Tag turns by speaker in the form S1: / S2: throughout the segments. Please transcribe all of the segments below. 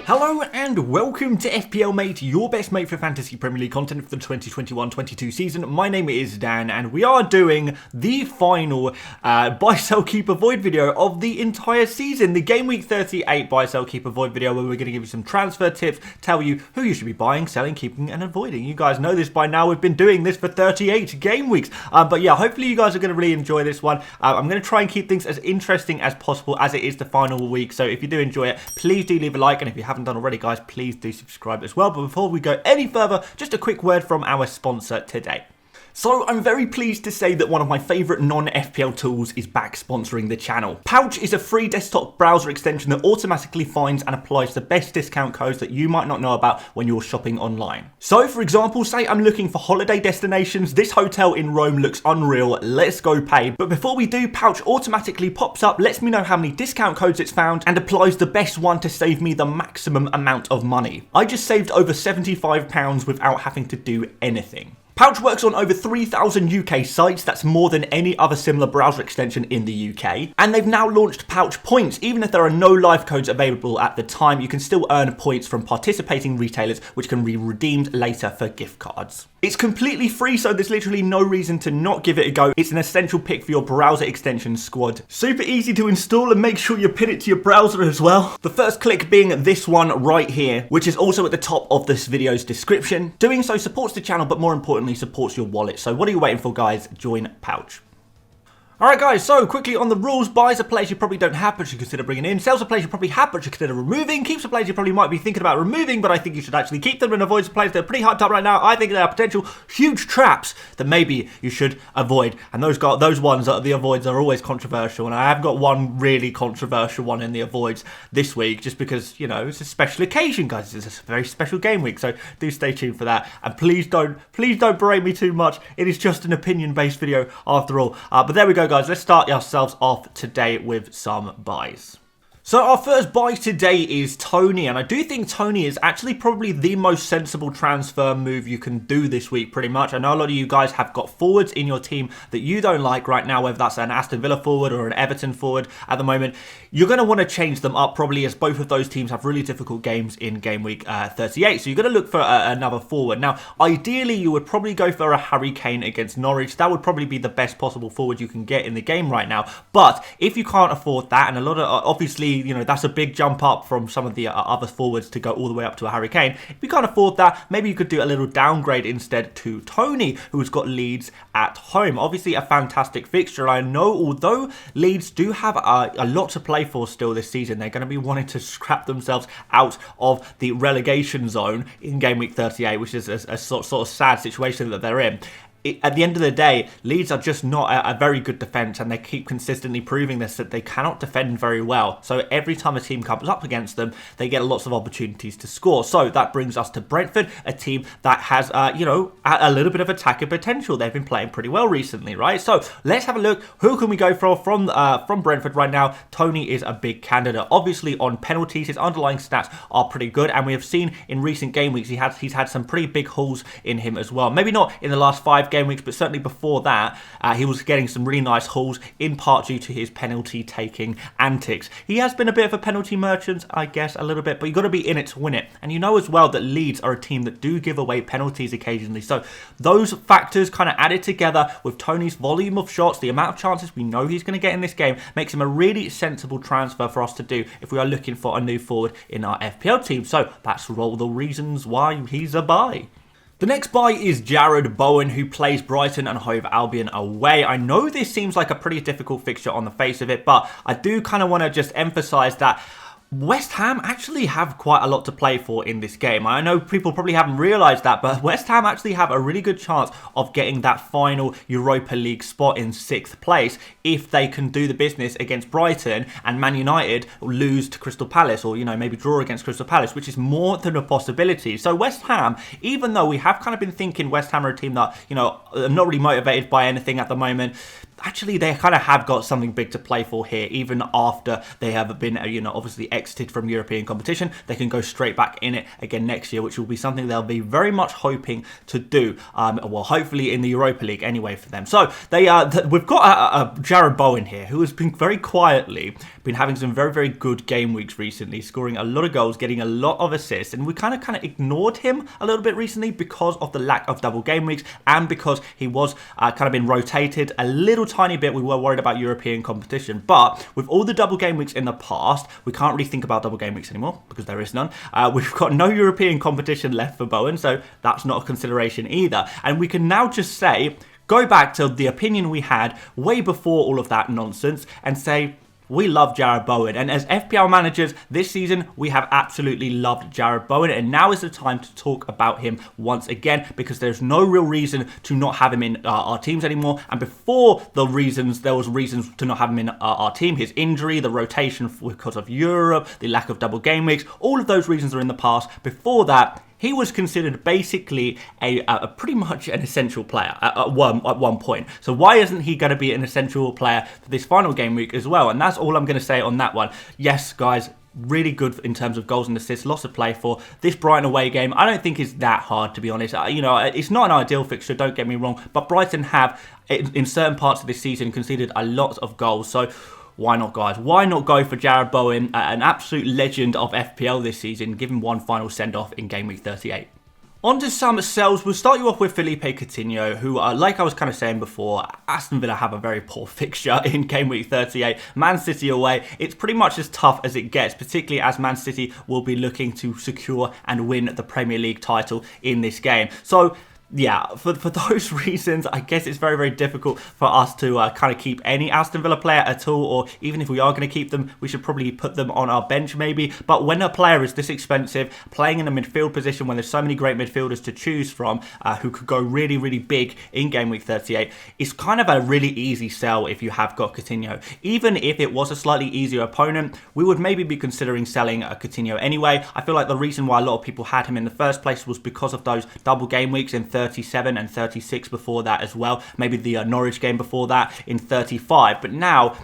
S1: Hello and welcome to FPL Mate, your best mate for Fantasy Premier League content for the 2021-22 season. My name is Dan and we are doing the final buy, sell, keep, avoid video of the entire season. The Gameweek 38 buy, sell, keep, avoid video where we're going to give you some transfer tips, tell you who you should be buying, selling, keeping and avoiding. You guys know this by now, we've been doing this for 38 game weeks. But yeah, hopefully you guys are going to really enjoy this one. I'm going to try and keep things as interesting as possible as it is the final week. So if you do enjoy it, please do leave a like, and if you haven't done already, guys, please do subscribe as well. But before we go any further, just a quick word from our sponsor today. So I'm very pleased to say that one of my favourite non-FPL tools is back sponsoring the channel. Pouch is a free desktop browser extension that automatically finds and applies the best discount codes that you might not know about when you're shopping online. So for example, say I'm looking for holiday destinations, this hotel in Rome looks unreal, let's go pay. But before we do, Pouch automatically pops up, lets me know how many discount codes it's found and applies the best one to save me the maximum amount of money. I just saved over £75 without having to do anything. Pouch works on over 3,000 UK sites, that's more than any other similar browser extension in the UK. And they've now launched Pouch Points. Even if there are no live codes available at the time, you can still earn points from participating retailers, which can be redeemed later for gift cards. It's completely free, so there's literally no reason to not give it a go. It's an essential pick for your browser extension squad. Super easy to install, and make sure you pin it to your browser as well. The first click being this one right here, which is also at the top of this video's description. Doing so supports the channel, but more importantly, supports your wallet. So what are you waiting for, guys? Join Pouch. Alright guys, so quickly on the rules. Buys are players you probably don't have but you consider bringing in. Sells are players you probably have but you consider removing. Keeps are players you probably might be thinking about removing, but I think you should actually keep them. And avoids are players that are pretty hyped up right now. I think they are potential huge traps that maybe you should avoid. And those ones, the avoids, are always controversial. And I have got one really controversial one in the avoids this week, just because, you know, it's a special occasion, guys. It's a very special game week, so do stay tuned for that. And please don't berate me too much. It is just an opinion-based video after all. But there we go, guys. Let's start ourselves off today with some buys. So our first buy today is Tony, and I do think Tony is actually probably the most sensible transfer move you can do this week, pretty much. I know a lot of you guys have got forwards in your team that you don't like right now, whether that's an Aston Villa forward or an Everton forward at the moment. You're going to want to change them up probably, as both of those teams have really difficult games in game week 38. So you're going to look for another forward. Now, ideally, you would probably go for a Harry Kane against Norwich. That would probably be the best possible forward you can get in the game right now. But if you can't afford that, and a lot of, obviously, you know, that's a big jump up from some of the other forwards to go all the way up to a Harry Kane. If you can't afford that, maybe you could do a little downgrade instead to Tony, who's got Leeds at home. Obviously, a fantastic fixture. I know, although Leeds do have a lot to play for still this season, they're going to be wanting to scrap themselves out of the relegation zone in game week 38, which is a sort of sad situation that they're in. At the end of the day, Leeds are just not a very good defence, and they keep consistently proving this, that they cannot defend very well. So every time a team comes up against them, they get lots of opportunities to score. So that brings us to Brentford, a team that has, you know, a little bit of attacking potential. They've been playing pretty well recently, right? So let's have a look. Who can we go for from Brentford right now? Tony is a big candidate. Obviously, on penalties, his underlying stats are pretty good, and we have seen in recent game weeks he's had some pretty big hauls in him as well. Maybe not in the last 5 game weeks, but certainly before that, he was getting some really nice hauls, in part due to his penalty taking antics. He has been a bit of a penalty merchant, I guess, a little bit, but you've got to be in it to win it. And you know as well that Leeds are a team that do give away penalties occasionally. So those factors kind of added together with Tony's volume of shots, the amount of chances we know he's going to get in this game, makes him a really sensible transfer for us to do if we are looking for a new forward in our FPL team. So that's all the reasons why he's a buy. The next buy is Jarrod Bowen, who plays Brighton and Hove Albion away. I know this seems like a pretty difficult fixture on the face of it, but I do kind of want to just emphasise that West Ham actually have quite a lot to play for in this game. I know people probably haven't realised that, but West Ham actually have a really good chance of getting that final Europa League spot in 6th place if they can do the business against Brighton and Man United lose to Crystal Palace, or, you know, maybe draw against Crystal Palace, which is more than a possibility. So West Ham, even though we have kind of been thinking West Ham are a team that, you know, are not really motivated by anything at the moment, actually they kind of have got something big to play for here. Even after they have been, obviously exited from European competition, they can go straight back in it again next year, which will be something they'll be very much hoping to do. Well, hopefully in the Europa League anyway for them. So we've got a Jared Bowen here, who has been very quietly been having some very, very good game weeks recently, scoring a lot of goals, getting a lot of assists, and we kind of ignored him a little bit recently because of the lack of double game weeks and because he was kind of been rotated a little tiny bit. We were worried about European competition, but with all the double game weeks in the past, we can't really think about double game weeks anymore because there is none. We've got no European competition left for Bowen, so that's not a consideration either. And we can now just say, go back to the opinion we had way before all of that nonsense and say, we love Jared Bowen. And as FPL managers this season, we have absolutely loved Jared Bowen. And now is the time to talk about him once again, because there's no real reason to not have him in our teams anymore. And before there was reasons to not have him in our team. His injury, the rotation because of Europe, the lack of double game weeks, all of those reasons are in the past. Before that, he was considered basically a pretty much an essential player at one point. So why isn't he going to be an essential player for this final game week as well? And that's all I'm going to say on that one. Yes, guys, really good in terms of goals and assists, lots to play for. This Brighton away game, I don't think is that hard, to be honest. It's not an ideal fixture, don't get me wrong, but Brighton have, in certain parts of this season, conceded a lot of goals. So why not, guys? Why not go for Jared Bowen, an absolute legend of FPL this season, give him one final send-off in Game Week 38. On to some sells. We'll start you off with Felipe Coutinho, who, like I was kind of saying before, Aston Villa have a very poor fixture in Game Week 38. Man City away, it's pretty much as tough as it gets, particularly as Man City will be looking to secure and win the Premier League title in this game. So yeah, for those reasons, I guess it's very, very difficult for us to kind of keep any Aston Villa player at all, or even if we are going to keep them, we should probably put them on our bench maybe. But when a player is this expensive, playing in a midfield position when there's so many great midfielders to choose from who could go really, really big in Game Week 38, it's kind of a really easy sell if you have got Coutinho. Even if it was a slightly easier opponent, we would maybe be considering selling Coutinho anyway. I feel like the reason why a lot of people had him in the first place was because of those double game weeks in 37 and 36 before that as well. Maybe the Norwich game before that in 35. But now,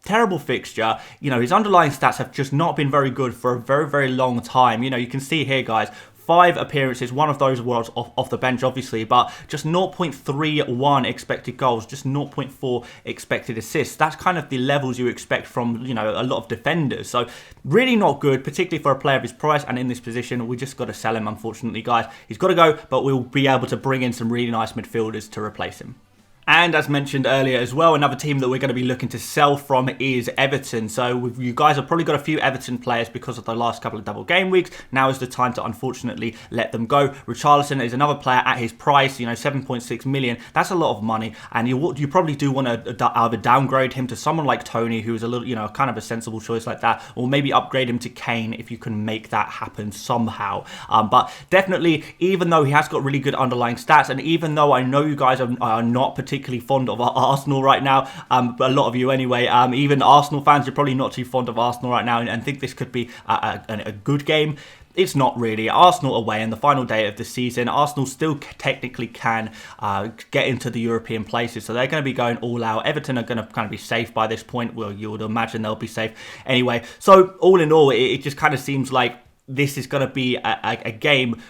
S1: terrible fixture. His underlying stats have just not been very good for a very, very long time. You can see here, guys, 5 appearances, one of those was off the bench, obviously, but just 0.31 expected goals, just 0.4 expected assists. That's kind of the levels you expect from, a lot of defenders. So really not good, particularly for a player of his price and in this position. We just got to sell him, unfortunately, guys. He's got to go, but we'll be able to bring in some really nice midfielders to replace him. And as mentioned earlier as well, another team that we're going to be looking to sell from is Everton. So you guys have probably got a few Everton players because of the last couple of double game weeks. Now is the time to unfortunately let them go. Richarlison is another player at his price, 7.6 million. That's a lot of money. And you probably do want to either downgrade him to someone like Tony, who's a little, kind of a sensible choice like that, or maybe upgrade him to Kane if you can make that happen somehow. But definitely, even though he has got really good underlying stats, and even though I know you guys are not particularly fond of Arsenal right now, a lot of you anyway, even Arsenal fans, you're probably not too fond of Arsenal right now and think this could be a good game. It's not really. Arsenal away in the final day of the season. Arsenal still technically can get into the European places, so they're going to be going all out. Everton are going to kind of be safe by this point. Well, you would imagine they'll be safe anyway. So all in all, it just kind of seems like this is going to be a game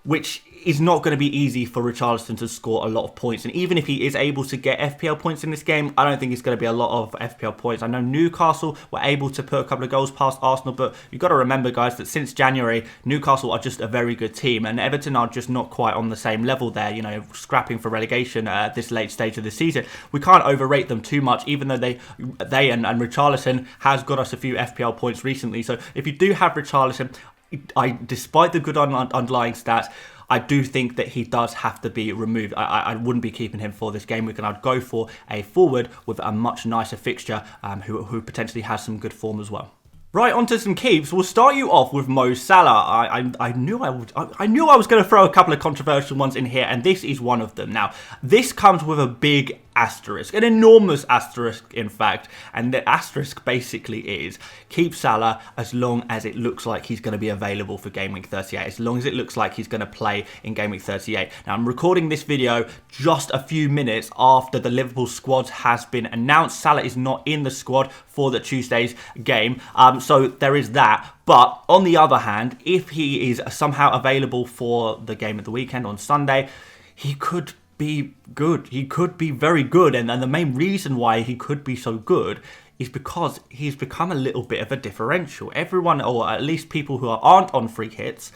S1: which is not going to be easy for Richarlison to score a lot of points. And even if he is able to get FPL points in this game, I don't think it's going to be a lot of FPL points. I know Newcastle were able to put a couple of goals past Arsenal, but you've got to remember, guys, that since January, Newcastle are just a very good team, and Everton are just not quite on the same level there, scrapping for relegation at this late stage of the season. We can't overrate them too much, even though they and Richarlison has got us a few FPL points recently. So if you do have Richarlison, despite the good underlying stats, I do think that he does have to be removed. I wouldn't be keeping him for this game week, and I'd go for a forward with a much nicer fixture who potentially has some good form as well. Right, onto some keeps. We'll start you off with Mo Salah. I knew I was going to throw a couple of controversial ones in here, and this is one of them. Now, this comes with a big asterisk, an enormous asterisk in fact, and the asterisk basically is keep Salah as long as it looks like he's going to be available for Game Week 38, as long as it looks like he's going to play in Game Week 38. Now I'm recording this video just a few minutes after the Liverpool squad has been announced. Salah is not in the squad for the Tuesday's game, so there is that. But on the other hand, if he is somehow available for the game of the weekend on Sunday, he could be good. He could be very good. And the main reason why he could be so good is because he's become a little bit of a differential. Everyone, or at least people who aren't on free hits,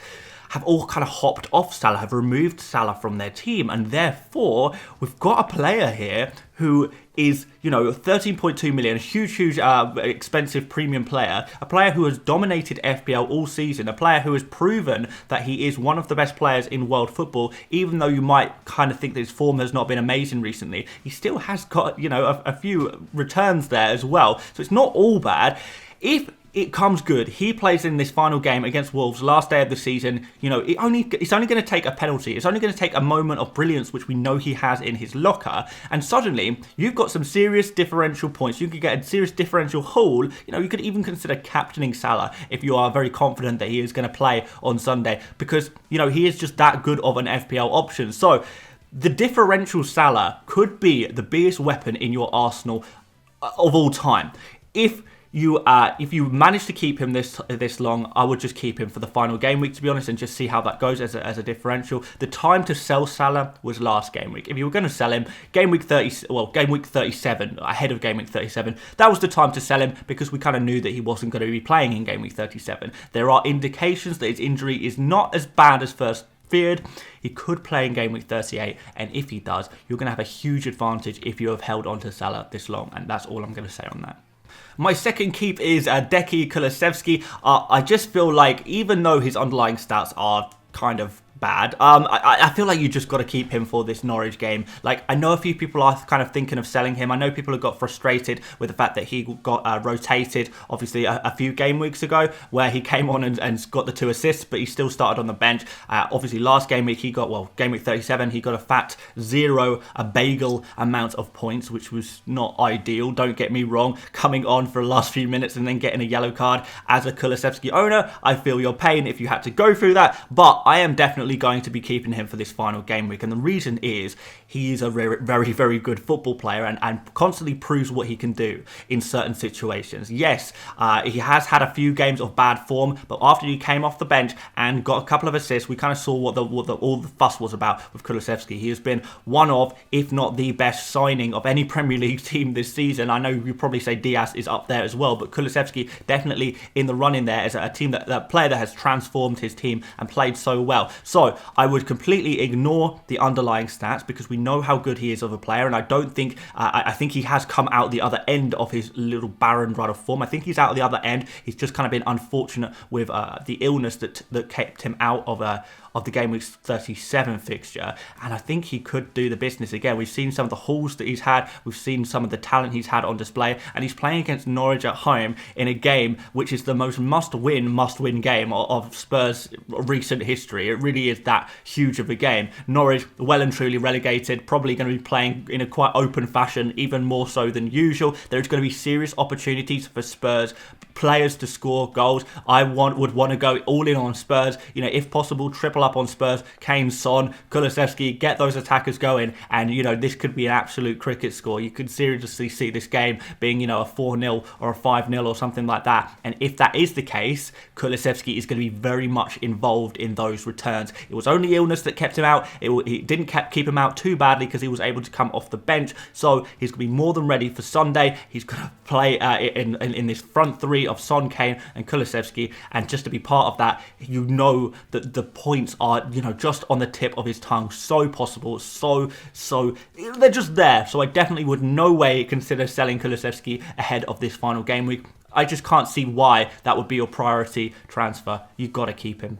S1: have all kind of hopped off Salah, have removed Salah from their team. And therefore, we've got a player here who is, 13.2 million, a huge, expensive premium player, a player who has dominated FPL all season, a player who has proven that he is one of the best players in world football, even though you might kind of think that his form has not been amazing recently. He still has got, a few returns there as well. So it's not all bad. If it comes good, he plays in this final game against Wolves, last day of the season, it's only going to take a penalty. It's only going to take a moment of brilliance, which we know he has in his locker. And suddenly, you've got some serious differential points. You could get a serious differential haul. You could even consider captaining Salah if you are very confident that he is going to play on Sunday. Because, he is just that good of an FPL option. So, the differential Salah could be the biggest weapon in your arsenal of all time. If you manage to keep him this long, I would just keep him for the final game week, to be honest, and just see how that goes as a differential. The time to sell Salah was last game week. If you were going to sell him, game week 37, ahead of game week 37, that was the time to sell him because we kind of knew that he wasn't going to be playing in game week 37. There are indications that his injury is not as bad as first feared. He could play in game week 38, and if he does, you're going to have a huge advantage if you have held on to Salah this long, and that's all I'm going to say on that. My second keep is Kulusevski. I just feel like, even though his underlying stats are kind of bad, I feel like you just got to keep him for this Norwich game. Like, I know a few people are kind of thinking of selling him. I know people have got frustrated with the fact that he got rotated, obviously, a few game weeks ago, where he came on and got the 2 assists, but he still started on the bench. Obviously, last game week, game week 37, he got a fat a bagel amount of points, which was not ideal, don't get me wrong, coming on for the last few minutes and then getting a yellow card. As a Kulusevski owner, I feel your pain if you had to go through that, but I am definitely going to be keeping him for this final game week, and the reason is he is a very, very good football player and constantly proves what he can do in certain situations. Yes, he has had a few games of bad form, but after he came off the bench and got a couple of assists, we kind of saw what all the fuss was about with Kulusevski. He has been one of, if not the best signing of any Premier League team this season. I know you probably say Diaz is up there as well, but Kulusevski definitely in the running there as a team that player that has transformed his team and played so well. So I would completely ignore the underlying stats because we know how good he is of a player, and I don't think I think he has come out the other end of his little barren run of form. I think he's out the other end. He's just kind of been unfortunate with the illness that kept him out of the game week 37 fixture, and I think he could do the business again. We've seen some of the hauls that he's had, we've seen some of the talent he's had on display, and he's playing against Norwich at home in a game which is the most must-win game of Spurs' recent history. It really is that huge of a game. Norwich, well and truly relegated, probably going to be playing in a quite open fashion, even more so than usual. There's going to be serious opportunities for Spurs players to score goals. I would want to go all in on Spurs, if possible, triple up on Spurs, Kane, Son, Kulusevski, get those attackers going, and this could be an absolute cricket score. You could seriously see this game being a 4-0 or a 5-0 or something like that, and if that is the case, Kulusevski is going to be very much involved in those returns. It was only illness that kept him out. It didn't keep him out too badly because he was able to come off the bench, so he's going to be more than ready for Sunday. He's going to play in this front three of Son, Kane and Kulusevski, and just to be part of that, that the points are just on the tip of his tongue, so possible, so they're just there. So I definitely would no way consider selling Kulusevski ahead of this final game week. I just can't see why that would be your priority transfer. You've got to keep him.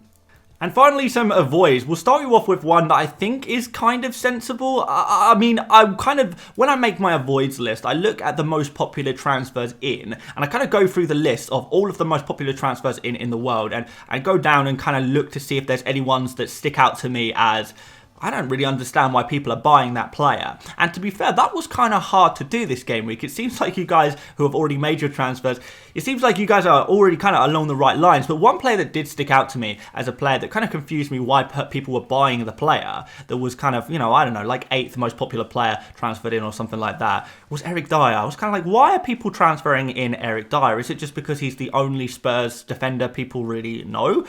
S1: And finally, some avoids. We'll start you off with one that I think is kind of sensible. I mean, when I make my avoids list, I look at the most popular transfers in, and I kind of go through the list of all of the most popular transfers in the world, and I go down and kind of look to see if there's any ones that stick out to me as, I don't really understand why people are buying that player. And to be fair, that was kind of hard to do this game week. It seems like you guys who have already made your transfers, it seems like you guys are already kind of along the right lines. But one player that did stick out to me as a player that kind of confused me why people were buying the player that was kind of, I don't know, like 8th most popular player transferred in or something like that, was Eric Dyer. I was kind of like, why are people transferring in Eric Dyer? Is it just because he's the only Spurs defender people really know?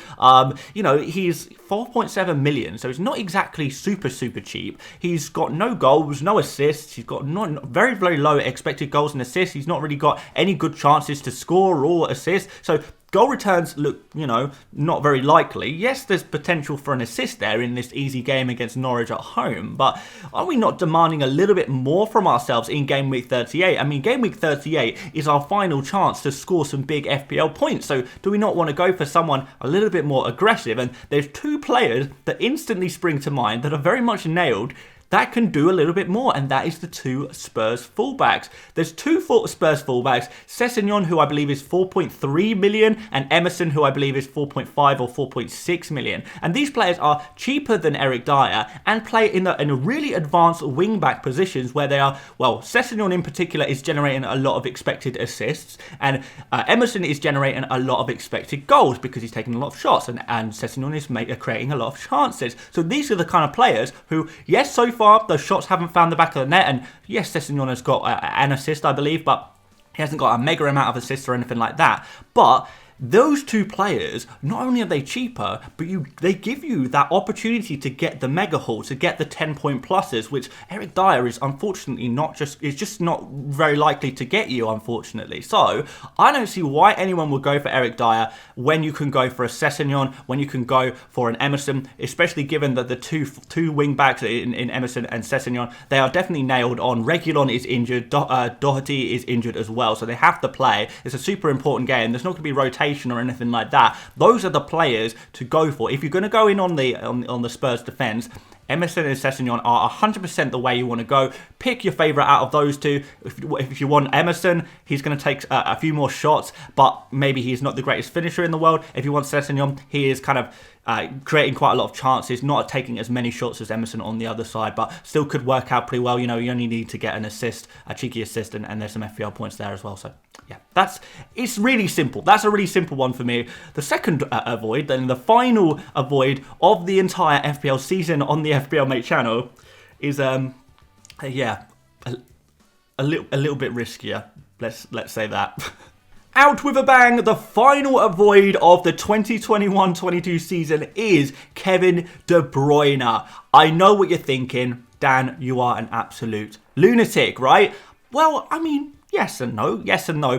S1: He's 4.7 million, so it's not exactly super cheap. He's got no goals, no assists. He's got very, very low expected goals and assists. He's not really got any good chances to score or assist. So goal returns look, not very likely. Yes, there's potential for an assist there in this easy game against Norwich at home, but are we not demanding a little bit more from ourselves in Game Week 38? I mean, Game Week 38 is our final chance to score some big FPL points, so do we not want to go for someone a little bit more aggressive? And there's two players that instantly spring to mind that are very much nailed that can do a little bit more, and that is the two Spurs fullbacks. There's two Spurs fullbacks, Sessegnon, who I believe is 4.3 million, and Emerson, who I believe is 4.5 or 4.6 million. And these players are cheaper than Eric Dyer and play in a really advanced wing-back positions where they are, Sessegnon in particular is generating a lot of expected assists, and Emerson is generating a lot of expected goals because he's taking a lot of shots, and Sessegnon is creating a lot of chances. So these are the kind of players who, yes, so far those shots haven't found the back of the net, and yes, Sessegnon has got an assist, I believe, but he hasn't got a mega amount of assists or anything like that. But those two players, not only are they cheaper, but they give you that opportunity to get the mega haul, to get the 10-point pluses, which Eric Dyer is unfortunately just not very likely to get you, unfortunately. So I don't see why anyone would go for Eric Dyer when you can go for a Sessegnon, when you can go for an Emerson, especially given that the two wing backs in Emerson and Sessegnon, they are definitely nailed on. Reguilon is injured, Doherty is injured as well, so they have to play. It's a super important game. There's not going to be rotation or anything like that. Those are the players to go for. If you're going to go in on the Spurs defense, Emerson and Sessegnon are 100% the way you want to go. Pick your favourite out of those two. If you want Emerson, he's going to take a few more shots, but maybe he's not the greatest finisher in the world. If you want Sessegnon, he is kind of creating quite a lot of chances, not taking as many shots as Emerson on the other side, but still could work out pretty well. You only need to get an assist, a cheeky assist, and there's some FPL points there as well. So yeah, it's really simple. That's a really simple one for me. The second avoid, then the final avoid of the entire FPL season on the FPL Mate channel is a little bit riskier. Let's say that. Out with a bang, the final avoid of the 2021-22 season is Kevin De Bruyne. I know what you're thinking. Dan, you are an absolute lunatic, right? Well, I mean, yes and no,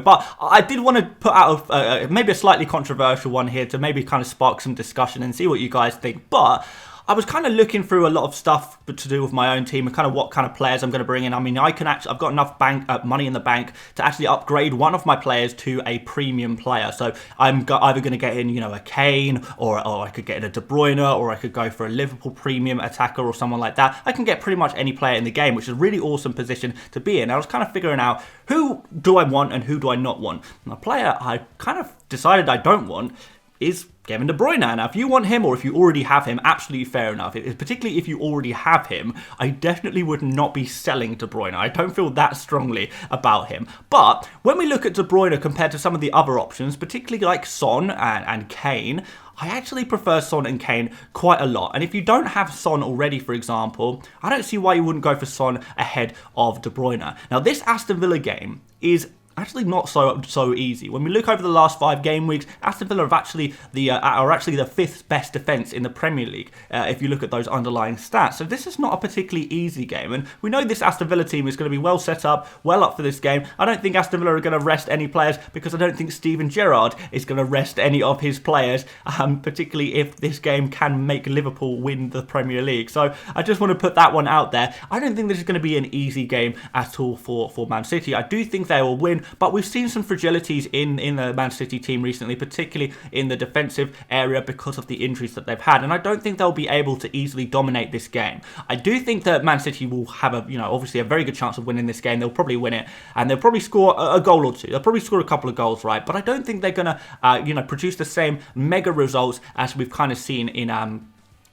S1: but I did want to put out maybe a slightly controversial one here to maybe kind of spark some discussion and see what you guys think, but I was kind of looking through a lot of stuff to do with my own team and kind of what kind of players I'm going to bring in. I mean, I've got enough money in the bank to actually upgrade one of my players to a premium player. So I'm either going to get in, a Kane, or I could get in a De Bruyne, or I could go for a Liverpool premium attacker or someone like that. I can get pretty much any player in the game, which is a really awesome position to be in. I was kind of figuring out who do I want and who do I not want. And a player I kind of decided I don't want is Kevin De Bruyne. Now, if you want him or if you already have him, absolutely fair enough. Particularly if you already have him, I definitely would not be selling De Bruyne. I don't feel that strongly about him. But when we look at De Bruyne compared to some of the other options, particularly like Son and Kane, I actually prefer Son and Kane quite a lot. And if you don't have Son already, for example, I don't see why you wouldn't go for Son ahead of De Bruyne. Now, this Aston Villa game is actually not so easy. When we look over the last 5 game weeks, Aston Villa are actually the 5th best defence in the Premier League, if you look at those underlying stats. So this is not a particularly easy game, and we know this Aston Villa team is going to be well set up, well up for this game. I don't think Aston Villa are going to rest any players, because I don't think Steven Gerrard is going to rest any of his players, particularly if this game can make Liverpool win the Premier League. So I just want to put that one out there. I don't think this is going to be an easy game at all for Man City. I do think they will win, but we've seen some fragilities in the Man City team recently, particularly in the defensive area because of the injuries that they've had, and I don't think they'll be able to easily dominate this game. I do think that Man City will have obviously a very good chance of winning this game. They'll probably win it, and they'll probably score a goal or two. They'll probably score a couple of goals, right? But I don't think they're going to produce the same mega results as we've kind of seen in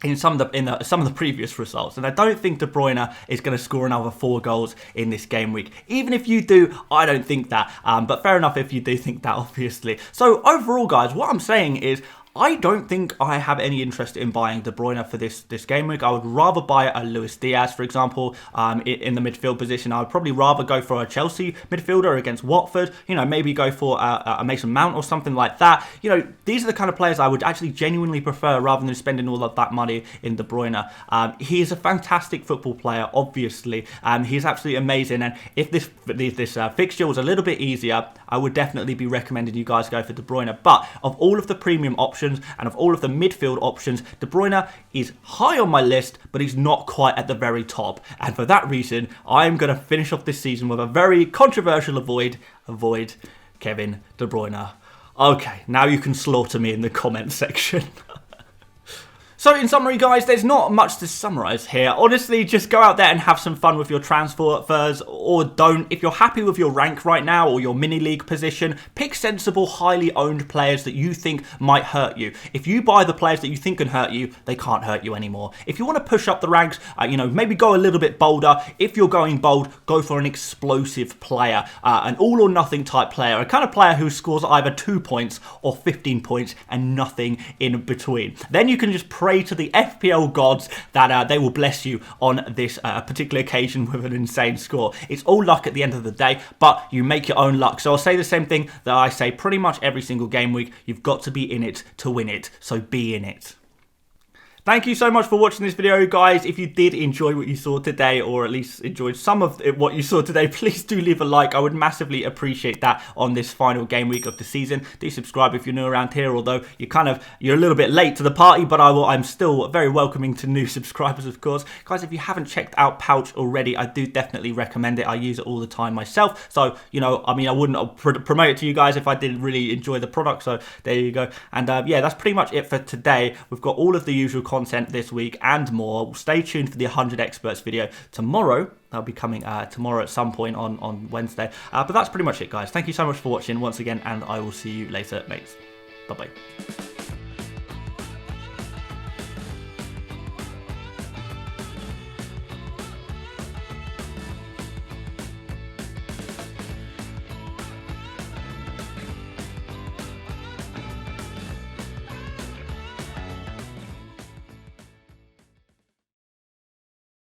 S1: in some of the previous results, and I don't think De Bruyne is going to score another 4 goals in this game week. Even if you do, I don't think that. But fair enough if you do think that, obviously. So overall, guys, what I'm saying is, I don't think I have any interest in buying De Bruyne for this game week. I would rather buy a Luis Diaz, for example, in the midfield position. I would probably rather go for a Chelsea midfielder against Watford. You know, maybe go for a Mason Mount or something like that. You know, these are the kind of players I would actually genuinely prefer rather than spending all of that money in De Bruyne. He is a fantastic football player, obviously. He's absolutely amazing. And if this fixture was a little bit easier, I would definitely be recommending you guys go for De Bruyne. But of all of the premium options, and of all of the midfield options, De Bruyne is high on my list, but he's not quite at the very top. And for that reason, I'm going to finish off this season with a very controversial avoid Kevin De Bruyne. Okay, now you can slaughter me in the comment section. So in summary, guys, there's not much to summarise here. Honestly, just go out there and have some fun with your transfers, or don't. If you're happy with your rank right now or your mini-league position, pick sensible, highly owned players that you think might hurt you. If you buy the players that you think can hurt you, they can't hurt you anymore. If you want to push up the ranks, you know, maybe go a little bit bolder. If you're going bold, go for an explosive player, an all-or-nothing type player, a kind of player who scores either 2 points or 15 points and nothing in between. Then you can just pray to the FPL gods that they will bless you on this particular occasion with an insane score. It's all luck at the end of the day, but you make your own luck. So I'll say the same thing that I say pretty much every single game week. You've got to be in it to win it, so be in it. Thank you so much for watching this video, guys. If you did enjoy what you saw today, or at least enjoyed some of what you saw today, please do leave a like. I would massively appreciate that on this final game week of the season. Do subscribe if you're new around here, although you're a little bit late to the party, but I'm still very welcoming to new subscribers, of course. Guys, if you haven't checked out Pouch already, I do definitely recommend it. I use it all the time myself. So, you know, I mean, I wouldn't promote it to you guys if I didn't really enjoy the product. So there you go. And yeah, that's pretty much it for today. We've got all of the usual content this week and more. Stay tuned for the 100 experts video tomorrow. That'll be coming tomorrow at some point on Wednesday. But that's pretty much it, guys. Thank you so much for watching once again, and I will see you later, mates. Bye-bye.